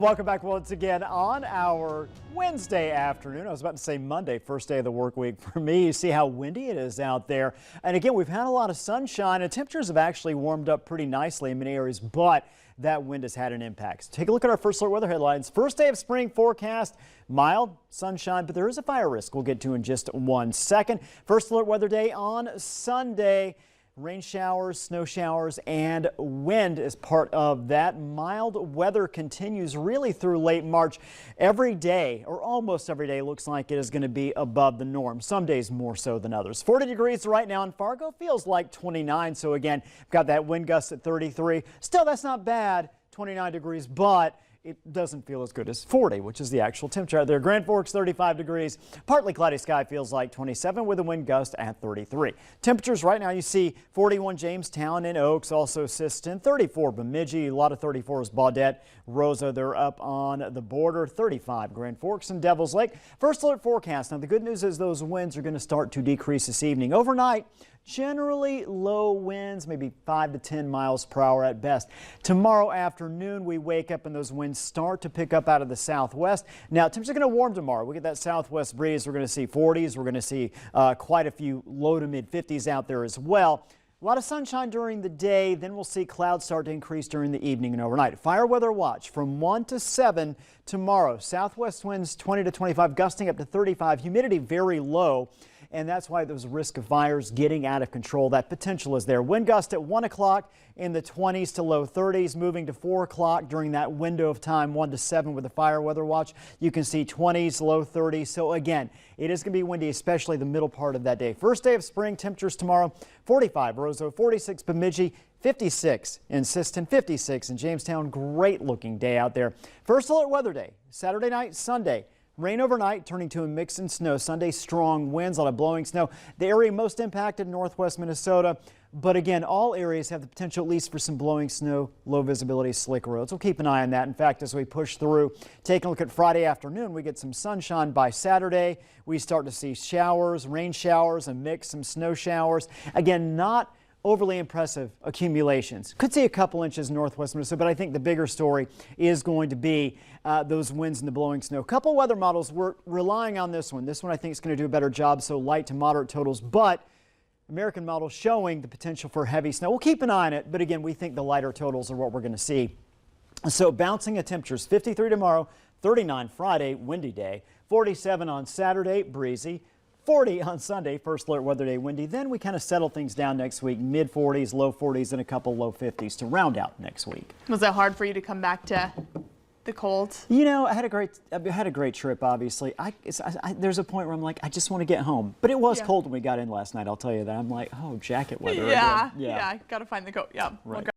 Welcome back once again on our Wednesday afternoon. I was about to say Monday, first day of the work week for me. You see how windy it is out there. And again, we've had a lot of sunshine and temperatures have actually warmed up pretty nicely in many areas, but that wind has had an impact. So take a look at our first alert weather headlines. First day of spring forecast, mild sunshine, but there is a fire risk we'll get to in just 1 second. First alert weather day on Sunday. Rain showers, snow showers, and wind is part of that. Mild weather continues really through late March. Every day, or almost every day, looks like it is going to be above the norm. Some days more so than others. 40 degrees right now in Fargo. Feels like 29. So again, we've got that wind gust at 33. Still, that's not bad. 29 degrees, but it doesn't feel as good as 40, which is the actual temperature out there. Grand Forks 35 degrees, partly cloudy sky, feels like 27 with a wind gust at 33. Temperatures right now, you see 41 Jamestown and Oaks, also Siston, 34 Bemidji, a lot of 34s Baudette, Rosa, they're up on the border, 35 Grand Forks and Devils Lake. First alert forecast. Now the good news is those winds are going to start to decrease this evening. Overnight, generally low winds, maybe 5 to 10 miles per hour at best. Tomorrow afternoon, we wake up and those winds start to pick up out of the southwest. Now, temps are going to warm tomorrow. We get that southwest breeze. We're going to see 40s. We're going to see quite a few low to mid 50s out there as well. A lot of sunshine during the day. Then we'll see clouds start to increase during the evening and overnight. Fire weather watch from 1 to 7 tomorrow. Southwest winds 20 to 25, gusting up to 35. Humidity very low. And that's why there's a risk of fires getting out of control. That potential is there. Wind gust at 1 o'clock in the 20s to low 30s, moving to 4 o'clock during that window of time, 1 to 7 with the fire weather watch. You can see 20s, low 30s. So again, it is going to be windy, especially the middle part of that day. First day of spring, temperatures tomorrow, 45 Roseau, 46 Bemidji, 56 in Siston, 56 in Jamestown. Great looking day out there. First alert weather day, Saturday night, Sunday. Rain overnight, turning to a mix and snow. Sunday, strong winds, a lot of blowing snow. The area most impacted, northwest Minnesota. But again, all areas have the potential at least for some blowing snow, low visibility, slick roads. We'll keep an eye on that. In fact, as we push through, taking a look at Friday afternoon, we get some sunshine by Saturday. We start to see showers, rain showers, a mix, some snow showers. Again, not overly impressive accumulations. Could see a couple inches northwest Minnesota, but I think the bigger story is going to be those winds and the blowing snow. A couple weather models, we're relying on this one. This one I think is going to do a better job, so light to moderate totals, but American model showing the potential for heavy snow. We'll keep an eye on it, but again, we think the lighter totals are what we're going to see. So bouncing at temperatures, 53 tomorrow, 39 Friday, windy day, 47 on Saturday, breezy. 40 on Sunday, first alert weather day, windy. Then we kind of settle things down next week, mid 40s, low 40s, and a couple low 50s to round out next week. Was it hard for you to come back to the cold? You know, I had a great trip, obviously. There's a point where I'm like, I just want to get home. But it was cold when we got in last night, I'll tell you that. I'm like, oh, jacket weather. Yeah, again. yeah, got to find the coat. Yeah. Right.